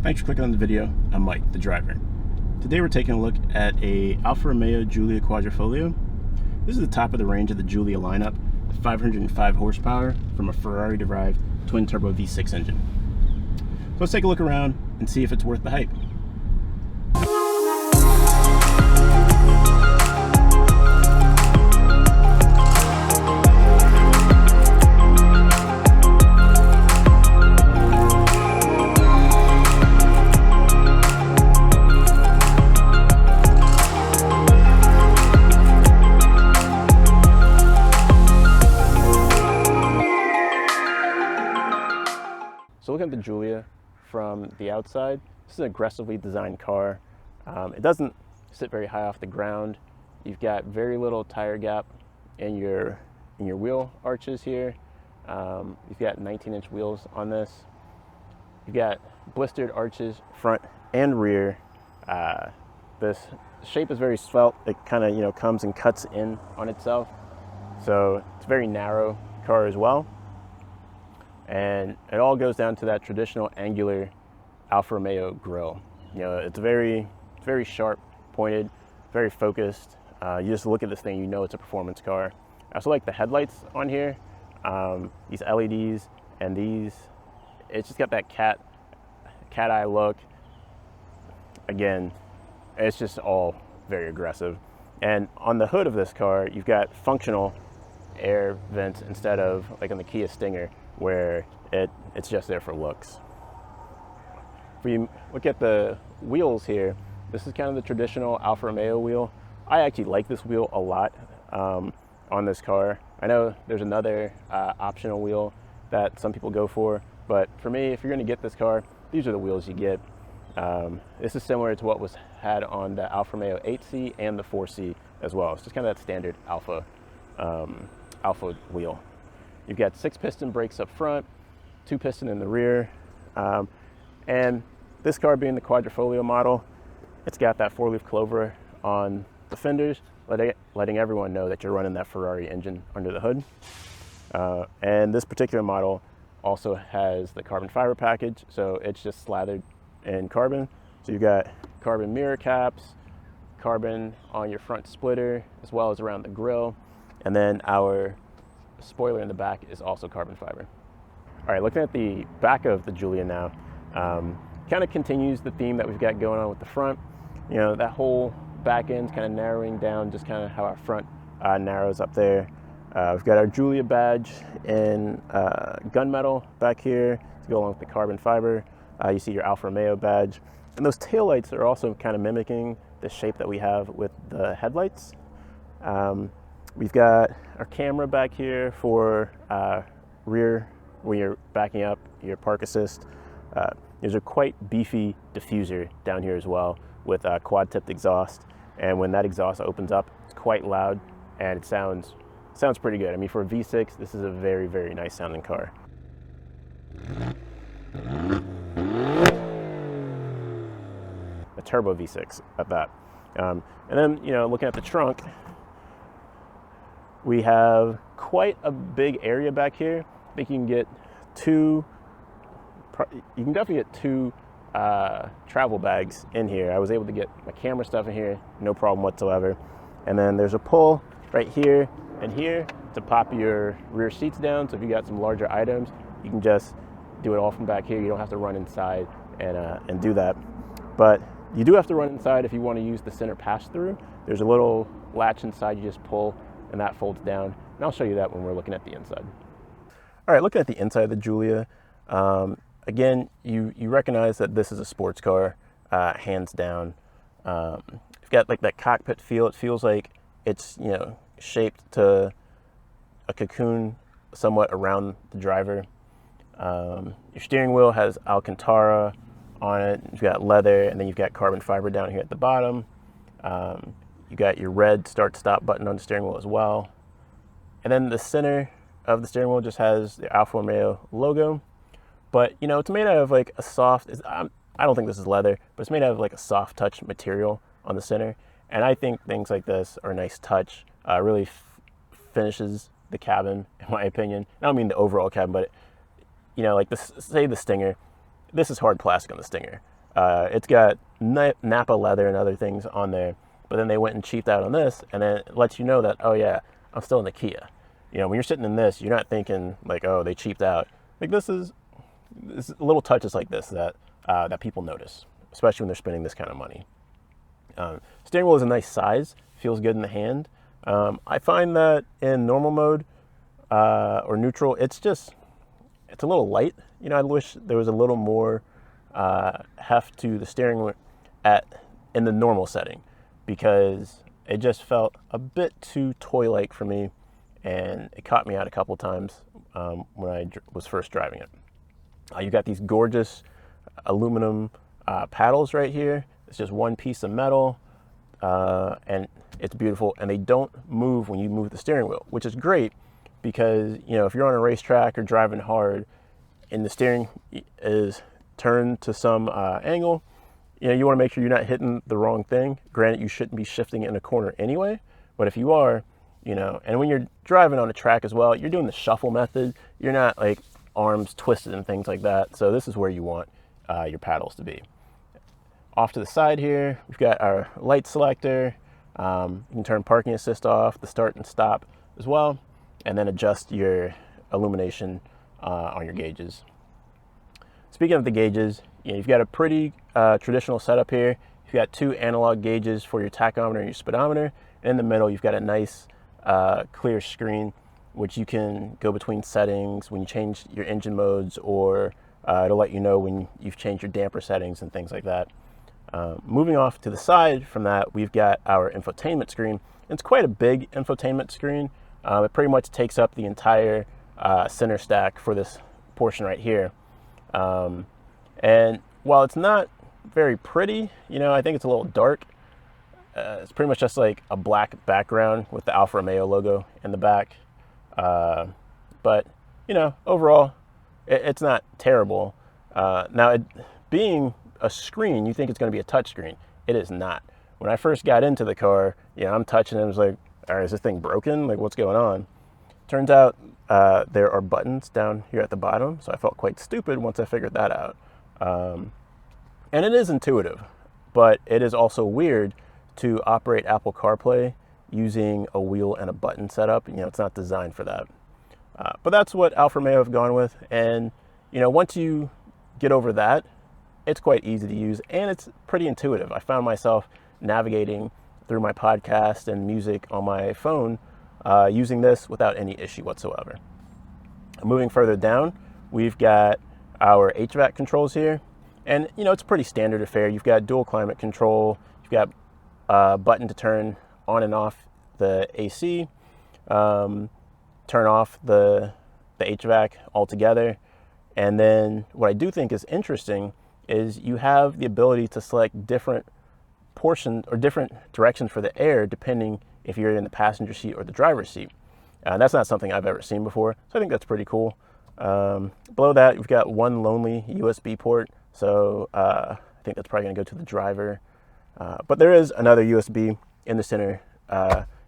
Thanks for clicking on the video. I'm Mike, the driver. Today we're taking a look at a Alfa Romeo Giulia Quadrifoglio. This is the top of the range of the Giulia lineup, 505 horsepower from a Ferrari-derived twin-turbo V6 engine. So let's take a look around and see if it's worth the hype. So looking at the Giulia from the outside, this is an aggressively designed car. It doesn't sit very high off the ground. You've got very little tire gap in your wheel arches here. You've got 19-inch wheels on this. You've got blistered arches front and rear. This shape is very svelte. It kind of comes and cuts in on itself. So it's a very narrow car as well. And it all goes down to that traditional angular Alfa Romeo grille. It's very sharp, pointed, very focused. You just look at this thing, you know it's a performance car. I also like the headlights on here, these LEDs and these. It's just got that cat eye look. Again, it's just all very aggressive. And on the hood of this car, you've got functional air vents instead of like on the Kia Stinger, where it's just there for looks. If you look at the wheels here, this is kind of the traditional Alfa Romeo wheel. I actually like this wheel a lot on this car. I know there's another optional wheel that some people go for, but for me, if you're gonna get this car, these are the wheels you get. This is similar to what was had on the Alfa Romeo 8C and the 4C as well. It's just kind of that standard Alfa wheel. You've got 6-piston brakes up front, 2-piston in the rear, and this car being the Quadrifoglio model, it's got that 4-leaf clover on the fenders, letting everyone know that you're running that Ferrari engine under the hood. And this particular model also has the carbon fiber package, so it's just slathered in carbon. So you've got carbon mirror caps, carbon on your front splitter, as well as around the grille, and then our spoiler in the back is also carbon fiber. All right, looking at the back of the Giulia now, kind of continues the theme that we've got going on with the front. That whole back end's kind of narrowing down, just kind of how our front narrows up there. We've got our Giulia badge in gunmetal back here to go along with the carbon fiber. You see your Alfa Romeo badge. And those taillights are also kind of mimicking the shape that we have with the headlights. We've got our camera back here for rear when you're backing up, your park assist. There's a quite beefy diffuser down here as well with quad-tipped exhaust. And when that exhaust opens up, it's quite loud and it sounds pretty good. I mean, for a V6, this is a very, very nice sounding car. A turbo V6 at that. And then, looking at the trunk, we have quite a big area back here. I think you can definitely get two travel bags in here. I was able to get my camera stuff in here, no problem whatsoever. And then there's a pull right here and here to pop your rear seats down. So if you got some larger items, you can just do it all from back here. You don't have to run inside and do that. But you do have to run inside if you want to use the center pass-through. There's a little latch inside you just pull, and that folds down. And I'll show you that when we're looking at the inside. All right, looking at the inside of the Giulia, again, you recognize that this is a sports car, hands down. You've got like that cockpit feel. It feels like it's shaped to a cocoon somewhat around the driver. Your steering wheel has Alcantara on it. You've got leather, and then you've got carbon fiber down here at the bottom. You got your red start-stop button on the steering wheel as well. And then the center of the steering wheel just has the Alfa Romeo logo. But, it's made out of like a soft, I don't think this is leather, but it's made out of like a soft touch material on the center. And I think things like this are a nice touch. Really finishes the cabin, in my opinion. I don't mean the overall cabin, but, like say the Stinger. This is hard plastic on the Stinger. It's got Napa leather and other things on there, but then they went and cheaped out on this, and then it lets you know that, oh yeah, I'm still in the Kia. You know, when you're sitting in this, you're not thinking like, oh, they cheaped out. Like this little touches like this that that people notice, especially when they're spending this kind of money. Steering wheel is a nice size, feels good in the hand. I find that in normal mode or neutral, it's a little light. You know, I wish there was a little more heft to the steering wheel in the normal setting, because it just felt a bit too toy-like for me, and it caught me out a couple times when I was first driving it. You got these gorgeous aluminum paddles right here. It's just one piece of metal, and it's beautiful, and they don't move when you move the steering wheel, which is great because, you know, if you're on a racetrack or driving hard and the steering is turned to some angle, you know, you want to make sure you're not hitting the wrong thing. Granted, you shouldn't be shifting in a corner anyway, but if you are, you know, and when you're driving on a track as well, you're doing the shuffle method. You're not like arms twisted and things like that. So this is where you want your paddles to be. Off to the side here, we've got our light selector. You can turn parking assist off, the start and stop as well, and then adjust your illumination on your gauges. Speaking of the gauges, you know, you've got a pretty traditional setup here. You've got two analog gauges for your tachometer and your speedometer. And in the middle, you've got a nice clear screen, which you can go between settings when you change your engine modes, or it'll let you know when you've changed your damper settings and things like that. Moving off to the side from that, we've got our infotainment screen. It's quite a big infotainment screen. It pretty much takes up the entire center stack for this portion right here. And while it's not very pretty, you know, I think it's a little dark. It's pretty much just like a black background with the Alfa Romeo logo in the back. But, you know, overall, it's not terrible. Now, being a screen, you think it's going to be a touch screen. It is not. When I first got into the car, you know, I'm touching it, I was like, all right, is this thing broken? Like, what's going on? Turns out there are buttons down here at the bottom, so I felt quite stupid once I figured that out. And it is intuitive, but it is also weird to operate Apple CarPlay using a wheel and a button setup. You know, it's not designed for that. But that's what Alfa Romeo have gone with, and, you know, once you get over that, it's quite easy to use, and it's pretty intuitive. I found myself navigating through my podcast and music on my phone using this without any issue whatsoever. Moving further down, we've got our HVAC controls here, and, you know, it's pretty standard affair. You've got dual climate control, you've got a button to turn on and off the AC, turn off the HVAC altogether, and then what I do think is interesting is you have the ability to select different portions or different directions for the air depending if you're in the passenger seat or the driver's seat. That's not something I've ever seen before, so I think that's pretty cool. Below that, you've got one lonely USB port, so I think that's probably going to go to the driver. But there is another USB in the center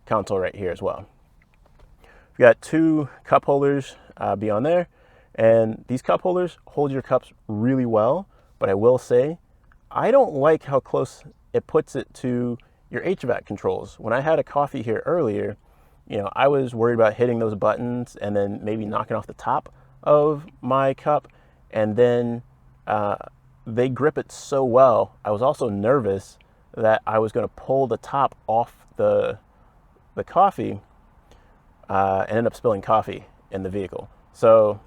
console right here as well. We've got two cup holders beyond there, and these cup holders hold your cups really well. But I will say, I don't like how close it puts it to your HVAC controls. When I had a coffee here earlier, you know, I was worried about hitting those buttons and then maybe knocking off the top of my cup, and then they grip it so well. I was also nervous that I was going to pull the top off the coffee and end up spilling coffee in the vehicle. So,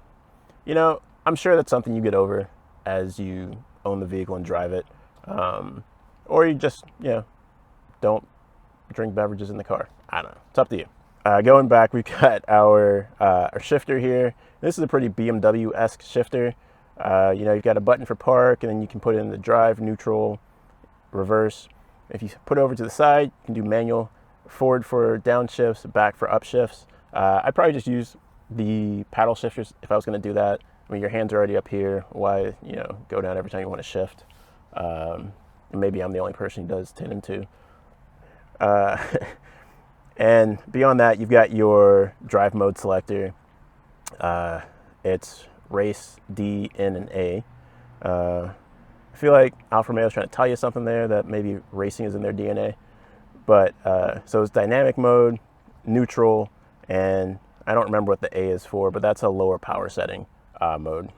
you know, I'm sure that's something you get over as you own the vehicle and drive it, or you just, you know, don't drink beverages in the car. I don't know. It's up to you. Going back, we've got our shifter here. This is a pretty BMW-esque shifter. You know, you've got a button for park, and then you can put in the drive, neutral, reverse. If you put it over to the side, you can do manual, forward for downshifts, back for upshifts. I'd probably just use the paddle shifters if I was going to do that. I mean, your hands are already up here. Why, you know, go down every time you want to shift? And maybe I'm the only person who does 10 and 2. And beyond that, you've got your drive mode selector. It's race, D, N, and A. I feel like Alfa Romeo is trying to tell you something there, that maybe racing is in their DNA. But so it's dynamic mode, neutral, and I don't remember what the A is for, but that's a lower power setting mode.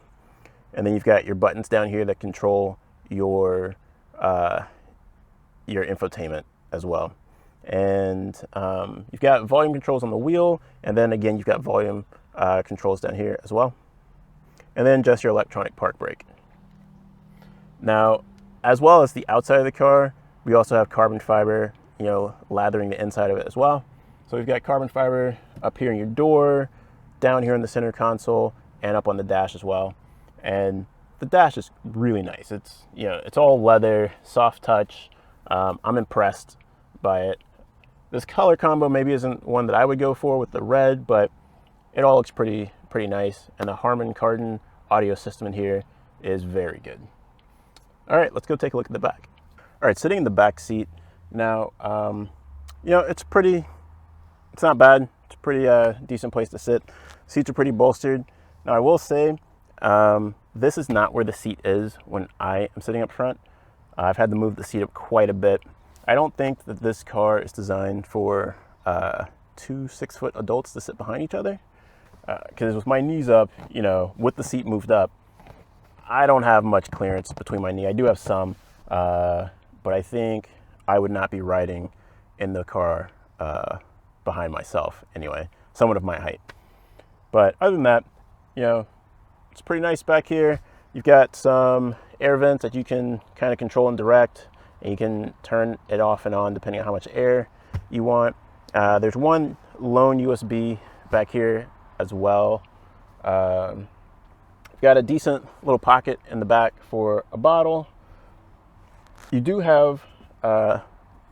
And then you've got your buttons down here that control your infotainment as well. And you've got volume controls on the wheel, and then again you've got volume controls down here as well. And then just your electronic park brake. Now, as well as the outside of the car, we also have carbon fiber, you know, lathering the inside of it as well. So we've got carbon fiber up here in your door, down here in the center console, and up on the dash as well. And the dash is really nice. It's, you know, it's all leather, soft touch. I'm impressed by it. This color combo maybe isn't one that I would go for with the red, but it all looks pretty nice. And the Harman Kardon audio system in here is very good. All right, let's go take a look at the back. All right, sitting in the back seat now, you know, it's not bad. It's a pretty decent place to sit. Seats are pretty bolstered. Now, I will say, this is not where the seat is when I am sitting up front. I've had to move the seat up quite a bit. I don't think that this car is designed for 2 6-foot adults to sit behind each other. Because with my knees up, you know, with the seat moved up, I don't have much clearance between my knee. I do have some, but I think I would not be riding in the car behind myself anyway, someone of my height. But other than that, you know, it's pretty nice back here. You've got some air vents that you can kind of control and direct, and you can turn it off and on depending on how much air you want. There's one lone USB back here as well. Got a decent little pocket in the back for a bottle. You do have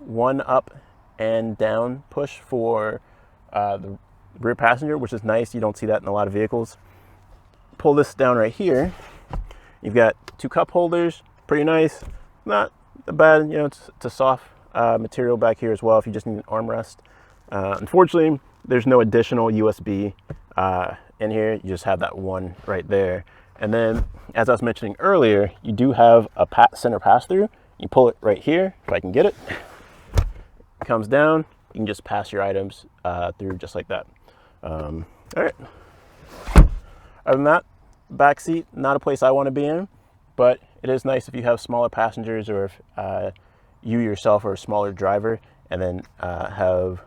one up and down push for the rear passenger, which is nice. You don't see that in a lot of vehicles. Pull this down right here. You've got 2 cup holders, pretty nice. Not bad, you know, it's a soft material back here as well if you just need an armrest. Unfortunately, there's no additional USB in here. You just have that one right there. And then, as I was mentioning earlier, you do have a center pass-through. You pull it right here, if I can get it. It comes down. You can just pass your items through just like that. All right. Other than that, back seat, not a place I want to be in, but it is nice if you have smaller passengers, or if you yourself are a smaller driver and then have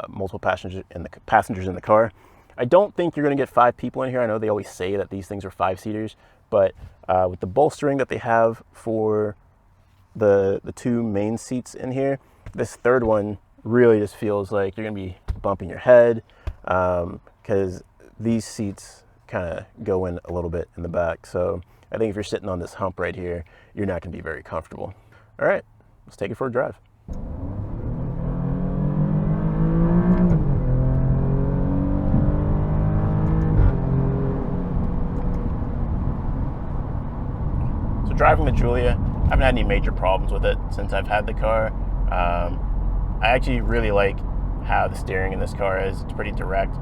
multiple passengers in the car. I don't think you're going to get 5 people in here. I know they always say that these things are 5-seaters, but with the bolstering that they have for the 2 main seats in here, this third one really just feels like you're going to be bumping your head, because these seats kind of go in a little bit in the back. So I think if you're sitting on this hump right here, you're not going to be very comfortable. All right, let's take it for a drive. Driving the Giulia, I haven't had any major problems with it since I've had the car. I actually really like how the steering in this car is. It's pretty direct.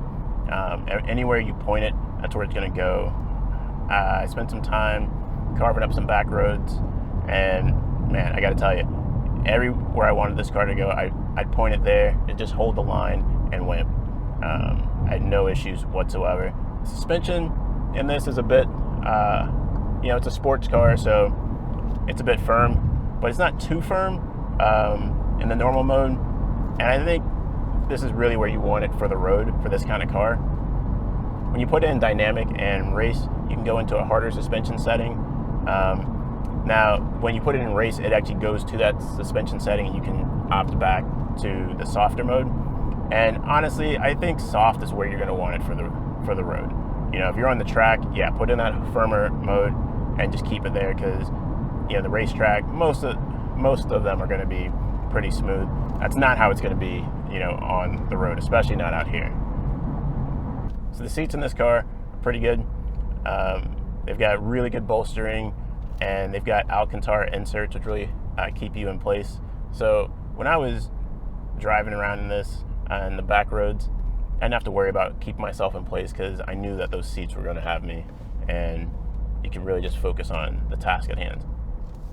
Anywhere you point it, that's where it's going to go. I spent some time carving up some back roads, and man, I got to tell you, everywhere I wanted this car to go, I'd point it there. It just hold the line and went. I had no issues whatsoever. Suspension in this is a bit, you know, it's a sports car, so it's a bit firm, but it's not too firm in the normal mode. And I think this is really where you want it for the road for this kind of car. When you put it in dynamic and race, you can go into a harder suspension setting. Now, when you put it in race, it actually goes to that suspension setting, and you can opt back to the softer mode. And honestly, I think soft is where you're going to want it for the road. You know, if you're on the track, yeah, put in that firmer mode and just keep it there, because you know, the racetrack, most of them are going to be pretty smooth. That's not how it's going to be, you know, on the road, especially not out here. So the seats in this car are pretty good. They've got really good bolstering, and they've got Alcantara inserts, which really keep you in place. So when I was driving around in this on the back roads, I didn't have to worry about keeping myself in place, because I knew that those seats were going to have me, and you can really just focus on the task at hand.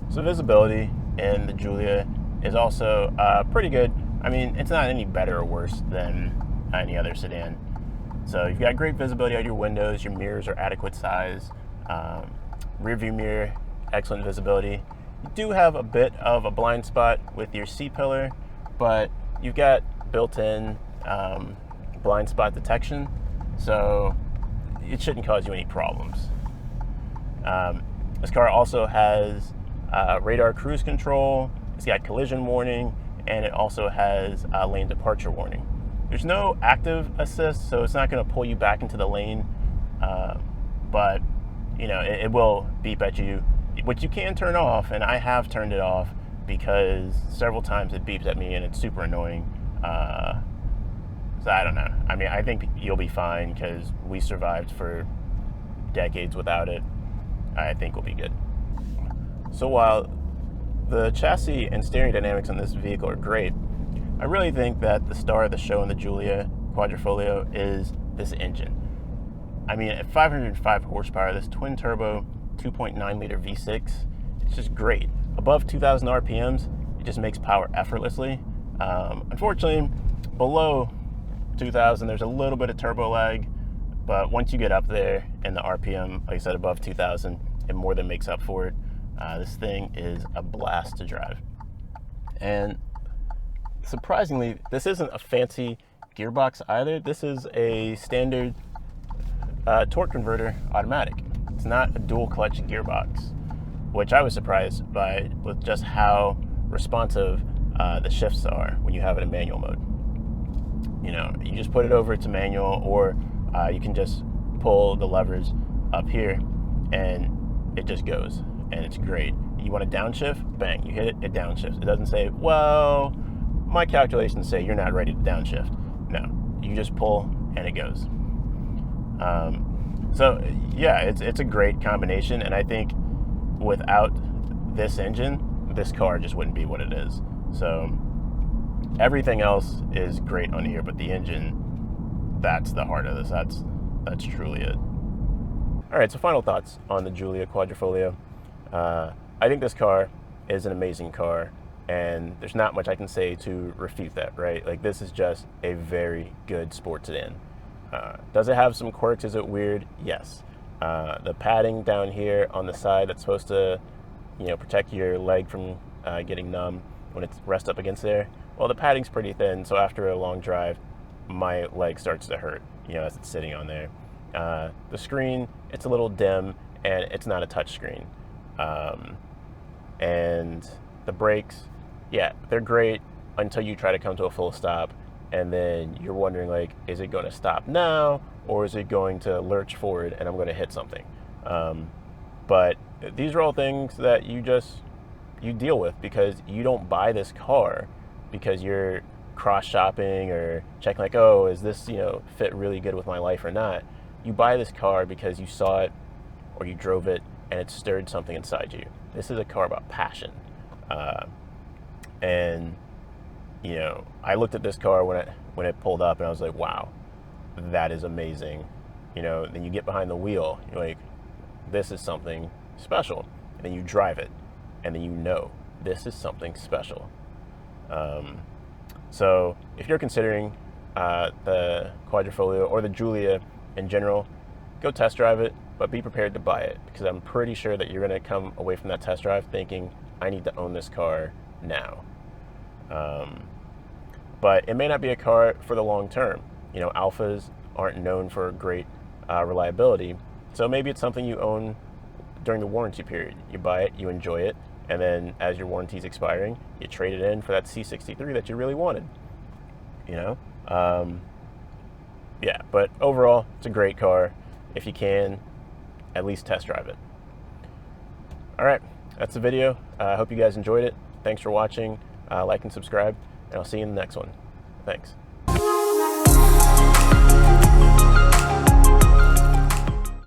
So visibility in the Giulia is also pretty good. I mean, it's not any better or worse than any other sedan. So you've got great visibility out your windows, your mirrors are adequate size, rear view mirror, excellent visibility. You do have a bit of a blind spot with your C-pillar, but you've got built-in blind spot detection, so it shouldn't cause you any problems. This car also has radar cruise control, it's got collision warning, and it also has lane departure warning. There's no active assist, so it's not going to pull you back into the lane, but you know, it will beep at you, which you can turn off, and I have turned it off because several times it beeps at me and it's super annoying. So I don't know. I mean, I think you'll be fine because we survived for decades without it. I think we'll be good. So while the chassis and steering dynamics on this vehicle are great, I really think that the star of the show in the Giulia Quadrifoglio is this engine. I mean, at 505 horsepower, this twin turbo 2.9 liter V6, it's just great. Above 2,000 RPMs, it just makes power effortlessly. Unfortunately, below 2,000, there's a little bit of turbo lag, but once you get up there and the RPM, like I said, above 2,000, it more than makes up for it. This thing is a blast to drive. And surprisingly, this isn't a fancy gearbox either. This is a standard torque converter automatic. It's not a dual clutch gearbox, which I was surprised by with just how responsive the shifts are when you have it in manual mode. You know, you just put it over to manual, or you can just pull the levers up here and it just goes, and it's great. You want to downshift, bang, you hit it, it downshifts. It doesn't say, well, my calculations say you're not ready to downshift. No, you just pull and it goes. So yeah, it's a great combination, and I think without this engine, this car just wouldn't be what it is. So everything else is great on here, but the engine, that's the heart of this. That's truly it. All right, so final thoughts on the Giulia Quadrifoglio. I think this car is an amazing car, and there's not much I can say to refute that, right? Like, this is just a very good sports sedan. Does it have some quirks? Is it weird? Yes. The padding down here on the side that's supposed to, you know, protect your leg from getting numb when it's rest up against there. Well, the padding's pretty thin, so after a long drive, my leg starts to hurt, you know, as it's sitting on there. The screen, it's a little dim, and it's not a touch screen. And the brakes, yeah, they're great until you try to come to a full stop, and then you're wondering, like, is it going to stop now, or is it going to lurch forward and I'm going to hit something? But these are all things that you deal with, because you don't buy this car because you're cross shopping or checking, like, oh, is this, you know, fit really good with my life or not? You buy this car because you saw it or you drove it and it stirred something inside you. This is a car about passion. And you know, I looked at this car when it pulled up, and I was like, wow, that is amazing. You know, then you get behind the wheel, you're like, this is something special. And then you drive it, and then you know, this is something special. So if you're considering the Quadrifoglio or the Giulia in general, go test drive it, but be prepared to buy it, because I'm pretty sure that you're going to come away from that test drive thinking, I need to own this car now. But it may not be a car for the long term. You know, Alfas aren't known for great reliability, so maybe it's something you own during the warranty period. You buy it, you enjoy it, and then as your warranty's expiring, you trade it in for that C63 that you really wanted. You know, yeah. But overall, it's a great car. If you can, at least test drive it. All right, that's the video. I hope you guys enjoyed it. Thanks for watching. Like and subscribe, and I'll see you in the next one. Thanks.